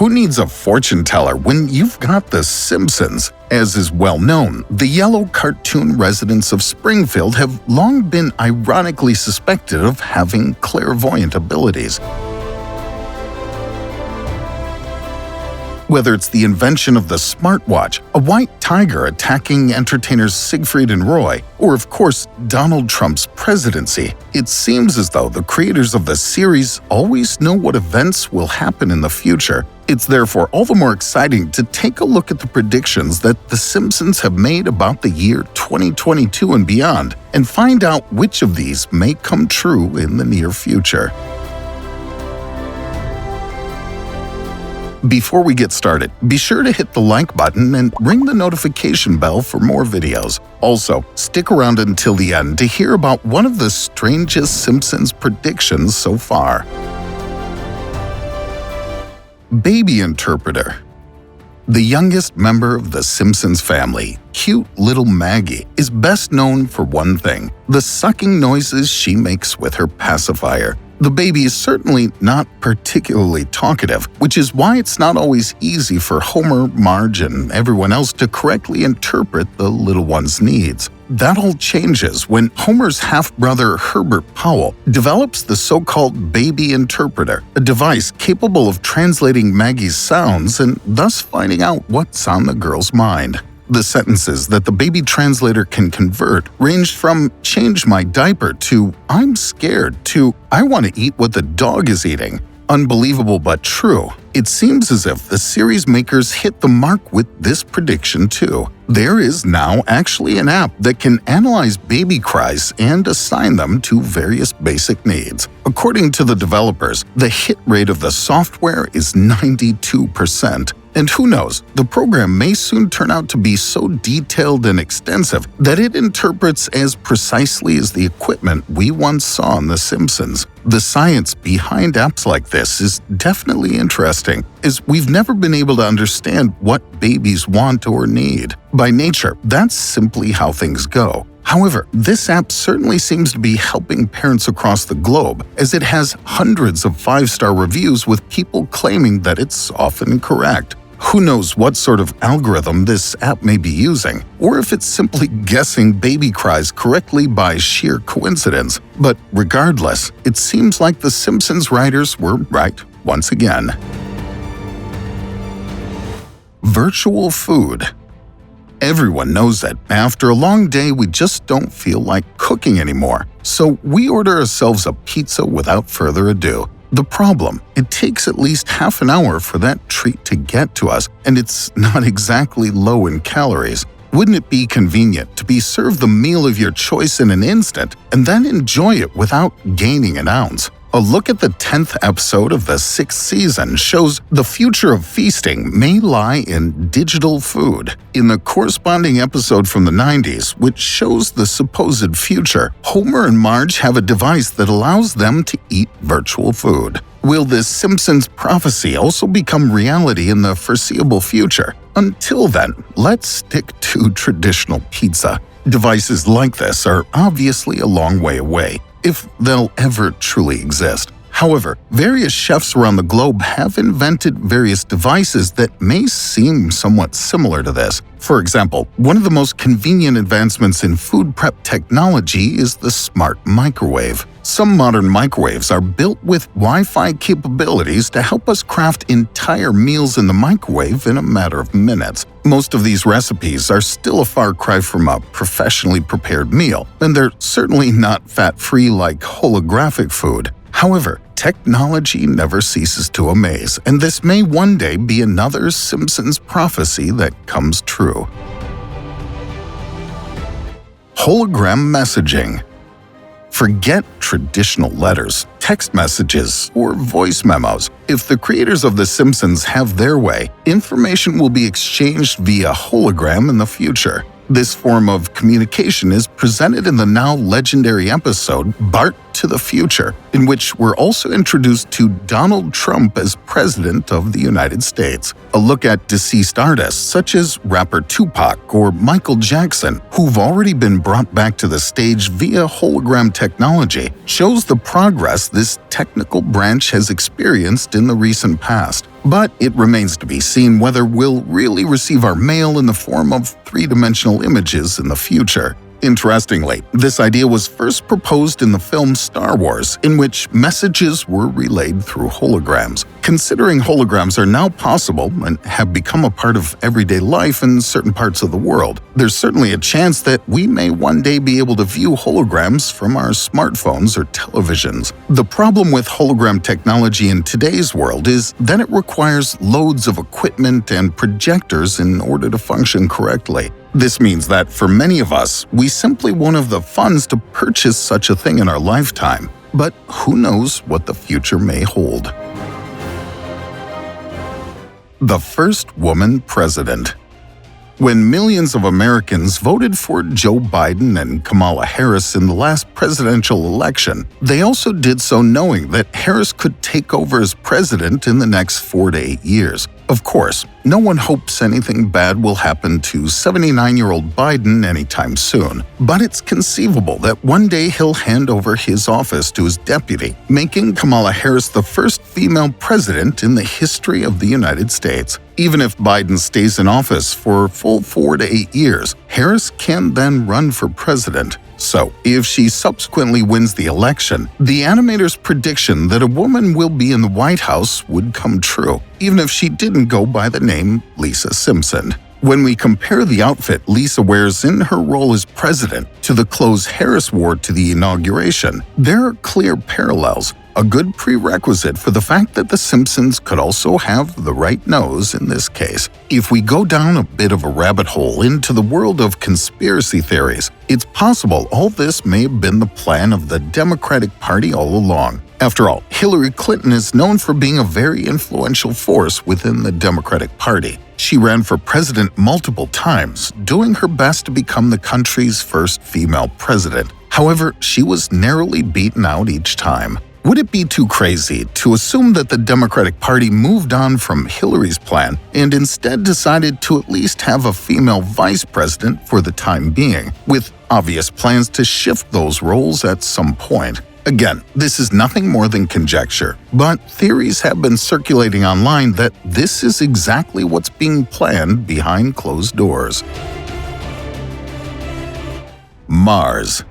Who needs a fortune teller when you've got The Simpsons? As is well known, the yellow cartoon residents of Springfield have long been ironically suspected of having clairvoyant abilities. Whether it's the invention of the smartwatch, a white tiger attacking entertainers Siegfried and Roy, or of course Donald Trump's presidency, it seems as though the creators of the series always know what events will happen in the future. It's therefore all the more exciting to take a look at the predictions that The Simpsons have made about the year 2022 and beyond, and find out which of these may come true in the near future. Before we get started, be sure to hit the like button and ring the notification bell for more videos. Also, stick around until the end to hear about one of the strangest Simpsons predictions so far. Baby Interpreter. The youngest member of the Simpsons family, cute little Maggie, is best known for one thing: the sucking noises she makes with her pacifier. The baby is certainly not particularly talkative, which is why it's not always easy for Homer, Marge, and everyone else to correctly interpret the little one's needs. That all changes when Homer's half-brother Herbert Powell develops the so-called baby interpreter, a device capable of translating Maggie's sounds and thus finding out what's on the girl's mind. The sentences that the baby translator can convert ranged from "change my diaper" to "I'm scared" to "I want to eat what the dog is eating." Unbelievable but true. It seems as if the series makers hit the mark with this prediction too. There is now actually an app that can analyze baby cries and assign them to various basic needs. According to the developers, the hit rate of the software is 92%. And who knows, the program may soon turn out to be so detailed and extensive that it interprets as precisely as the equipment we once saw in The Simpsons. The science behind apps like this is definitely interesting, as we've never been able to understand what babies want or need. By nature, that's simply how things go. However, this app certainly seems to be helping parents across the globe, as it has hundreds of 5-star reviews with people claiming that it's often correct. Who knows what sort of algorithm this app may be using, or if it's simply guessing baby cries correctly by sheer coincidence. But regardless, it seems like the Simpsons writers were right once again. Virtual food. Everyone knows that after a long day we just don't feel like cooking anymore, so we order ourselves a pizza without further ado. The problem, it takes at least half an hour for that treat to get to us, and it's not exactly low in calories. Wouldn't it be convenient to be served the meal of your choice in an instant and then enjoy it without gaining an ounce? A look at the 10th episode of the 6th season shows the future of feasting may lie in digital food. In the corresponding episode from the 90s, which shows the supposed future, Homer and Marge have a device that allows them to eat virtual food. Will this Simpsons prophecy also become reality in the foreseeable future? Until then, let's stick to traditional pizza. Devices like this are obviously a long way away, if they'll ever truly exist. However, various chefs around the globe have invented various devices that may seem somewhat similar to this. For example, one of the most convenient advancements in food prep technology is the smart microwave. Some modern microwaves are built with Wi-Fi capabilities to help us craft entire meals in the microwave in a matter of minutes. Most of these recipes are still a far cry from a professionally prepared meal, and they're certainly not fat-free like holographic food. However, technology never ceases to amaze, and this may one day be another Simpsons prophecy that comes true. Hologram Messaging. Forget traditional letters, text messages, or voice memos. If the creators of The Simpsons have their way, information will be exchanged via hologram in the future. This form of communication is presented in the now legendary episode Bart to the Future, in which we're also introduced to Donald Trump as President of the United States. A look at deceased artists such as rapper Tupac or Michael Jackson, who've already been brought back to the stage via hologram technology, shows the progress this technical branch has experienced in the recent past. But it remains to be seen whether we'll really receive our mail in the form of three-dimensional images in the future. Interestingly, this idea was first proposed in the film Star Wars, in which messages were relayed through holograms. Considering holograms are now possible and have become a part of everyday life in certain parts of the world, there's certainly a chance that we may one day be able to view holograms from our smartphones or televisions. The problem with hologram technology in today's world is that it requires loads of equipment and projectors in order to function correctly. This means that for many of us, we simply won't have the funds to purchase such a thing in our lifetime. But who knows what the future may hold. The first woman president. When millions of Americans voted for Joe Biden and Kamala Harris in the last presidential election, they also did so knowing that Harris could take over as president in the next 4 to 8 years. Of course, no one hopes anything bad will happen to 79-year-old Biden anytime soon, but it's conceivable that one day he'll hand over his office to his deputy, making Kamala Harris the first female president in the history of the United States. Even if Biden stays in office for a full 4 to 8 years, Harris can then run for president. So, if she subsequently wins the election, the animator's prediction that a woman will be in the White House would come true, even if she didn't go by the name Lisa Simpson. When we compare the outfit Lisa wears in her role as president to the clothes Harris wore to the inauguration, there are clear parallels, a good prerequisite for the fact that the Simpsons could also have the right nose in this case. If we go down a bit of a rabbit hole into the world of conspiracy theories, it's possible all this may have been the plan of the Democratic Party all along. After all, Hillary Clinton is known for being a very influential force within the Democratic Party. She ran for president multiple times, doing her best to become the country's first female president. However, she was narrowly beaten out each time. Would it be too crazy to assume that the Democratic Party moved on from Hillary's plan and instead decided to at least have a female vice president for the time being, with obvious plans to shift those roles at some point? Again, this is nothing more than conjecture, but theories have been circulating online that this is exactly what's being planned behind closed doors. Mars.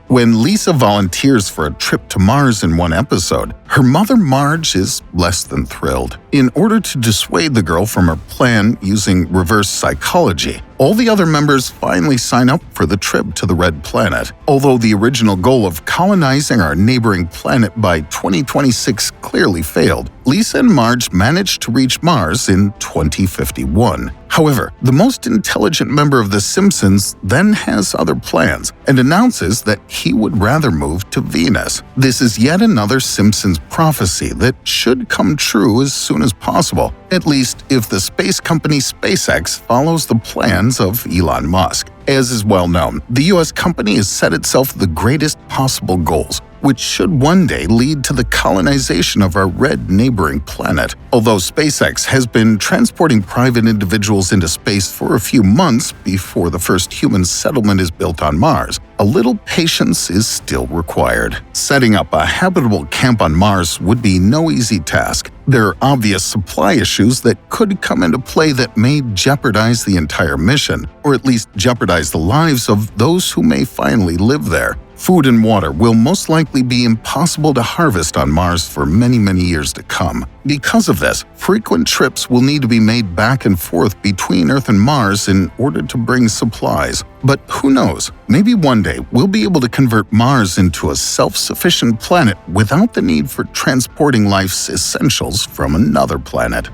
When Lisa volunteers for a trip to Mars in one episode, her mother Marge is less than thrilled. In order to dissuade the girl from her plan using reverse psychology, all the other members finally sign up for the trip to the Red Planet. Although the original goal of colonizing our neighboring planet by 2026 clearly failed, Lisa and Marge managed to reach Mars in 2051. However, the most intelligent member of The Simpsons then has other plans and announces that he would rather move to Venus. This is yet another Simpsons prophecy that should come true as soon as possible, at least if the space company SpaceX follows the plans of Elon Musk. As is well known, the US company has set itself the greatest possible goals, which should one day lead to the colonization of our red neighboring planet. Although SpaceX has been transporting private individuals into space for a few months before the first human settlement is built on Mars, a little patience is still required. Setting up a habitable camp on Mars would be no easy task. There are obvious supply issues that could come into play that may jeopardize the entire mission, or at least jeopardize the lives of those who may finally live there. Food and water will most likely be impossible to harvest on Mars for many years to come. Because of this, frequent trips will need to be made back and forth between Earth and Mars in order to bring supplies. But who knows, maybe one day we'll be able to convert Mars into a self-sufficient planet without the need for transporting life's essentials from another planet.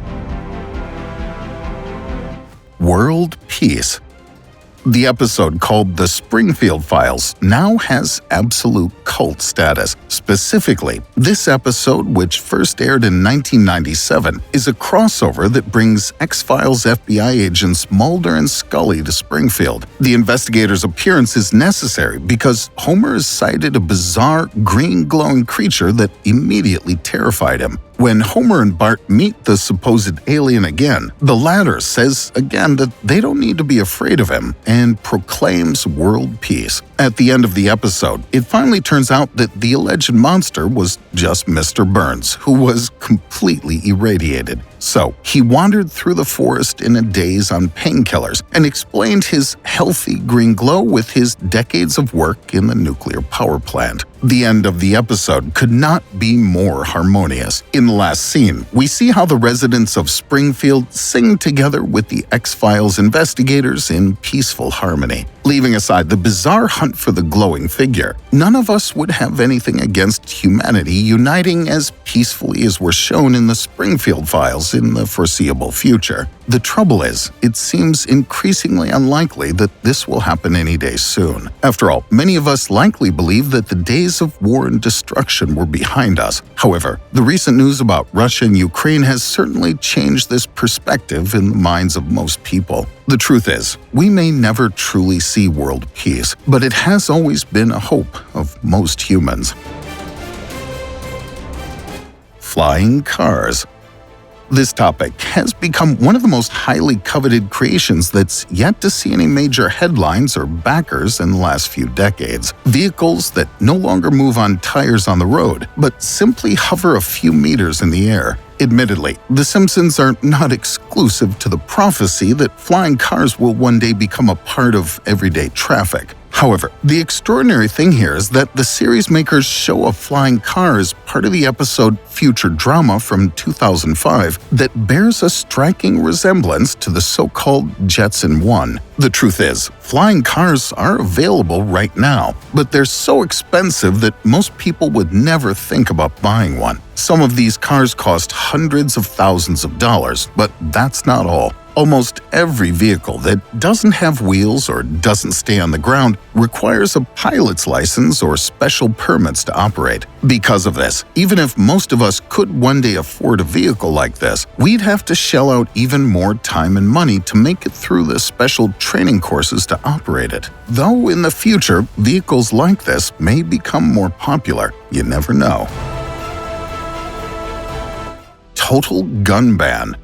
World Peace. The episode called The Springfield Files now has absolute cult status. Specifically, this episode, which first aired in 1997, is a crossover that brings X-Files FBI agents Mulder and Scully to Springfield. The investigator's appearance is necessary because Homer has sighted a bizarre green glowing creature that immediately terrified him. When Homer and Bart meet the supposed alien again, the latter says again that they don't need to be afraid of him and proclaims world peace. At the end of the episode, it finally turns out that the alleged monster was just Mr. Burns, who was completely irradiated. So, he wandered through the forest in a daze on painkillers and explained his healthy green glow with his decades of work in the nuclear power plant. The end of the episode could not be more harmonious. In the last scene, we see how the residents of Springfield sing together with the X-Files investigators in peaceful harmony. Leaving aside the bizarre hunt for the glowing figure, none of us would have anything against humanity uniting as peacefully as we're shown in the Springfield files in the foreseeable future. The trouble is, it seems increasingly unlikely that this will happen any day soon. After all, many of us likely believe that the days of war and destruction were behind us. However, the recent news about Russia and Ukraine has certainly changed this perspective in the minds of most people. The truth is, we may never truly see world peace, but it has always been a hope of most humans. Flying cars. This topic has become one of the most highly coveted creations that's yet to see any major headlines or backers in the last few decades. Vehicles that no longer move on tires on the road, but simply hover a few meters in the air. Admittedly, The Simpsons are not exclusive to the prophecy that flying cars will one day become a part of everyday traffic. However, the extraordinary thing here is that the series makers show a flying car as part of the episode Future Drama from 2005 that bears a striking resemblance to the so-called Jetson 1. The truth is, flying cars are available right now, but they're so expensive that most people would never think about buying one. Some of these cars cost hundreds of thousands of dollars, but that's not all. Almost every vehicle that doesn't have wheels or doesn't stay on the ground requires a pilot's license or special permits to operate. Because of this, even if most of us could one day afford a vehicle like this, we'd have to shell out even more time and money to make it through the special training courses to operate it. Though in the future, vehicles like this may become more popular. You never know. Total gun ban.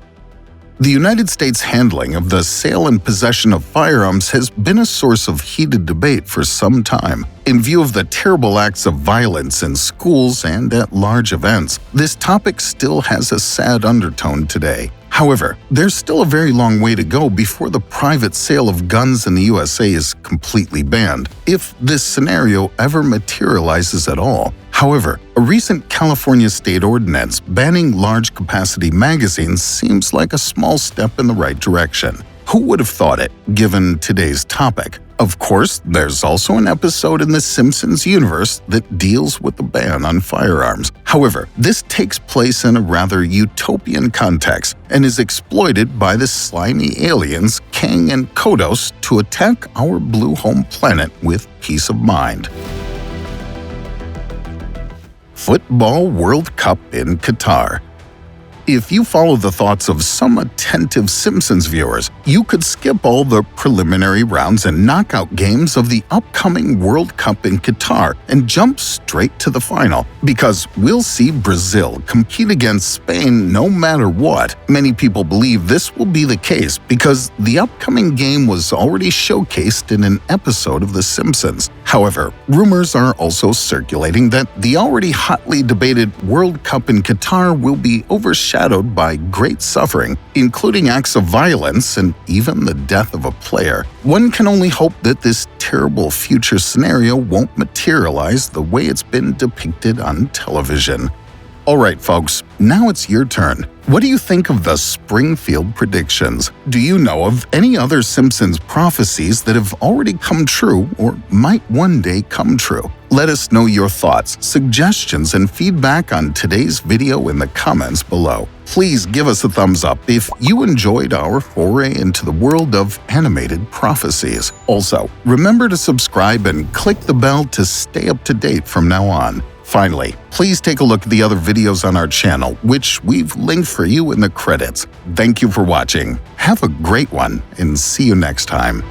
The United States' handling of the sale and possession of firearms has been a source of heated debate for some time. In view of the terrible acts of violence in schools and at large events, this topic still has a sad undertone today. However, there's still a very long way to go before the private sale of guns in the USA is completely banned, if this scenario ever materializes at all. However, a recent California state ordinance banning large-capacity magazines seems like a small step in the right direction. Who would have thought it, given today's topic? Of course, there's also an episode in the Simpsons universe that deals with the ban on firearms. However, this takes place in a rather utopian context and is exploited by the slimy aliens Kang and Kodos to attack our blue home planet with peace of mind. Football World Cup in Qatar. If you follow the thoughts of some attentive Simpsons viewers, you could skip all the preliminary rounds and knockout games of the upcoming World Cup in Qatar and jump straight to the final, because we'll see Brazil compete against Spain no matter what. Many people believe this will be the case because the upcoming game was already showcased in an episode of The Simpsons. However, rumors are also circulating that the already hotly debated World Cup in Qatar will be overshadowed by great suffering, including acts of violence and even the death of a player. One can only hope that this terrible future scenario won't materialize the way it's been depicted on television. Alright folks, now it's your turn. What do you think of the Springfield predictions? Do you know of any other Simpsons prophecies that have already come true or might one day come true? Let us know your thoughts, suggestions, and feedback on today's video in the comments below. Please give us a thumbs up if you enjoyed our foray into the world of animated prophecies. Also, remember to subscribe and click the bell to stay up to date from now on. Finally, please take a look at the other videos on our channel, which we've linked for you in the credits. Thank you for watching. Have a great one, and see you next time.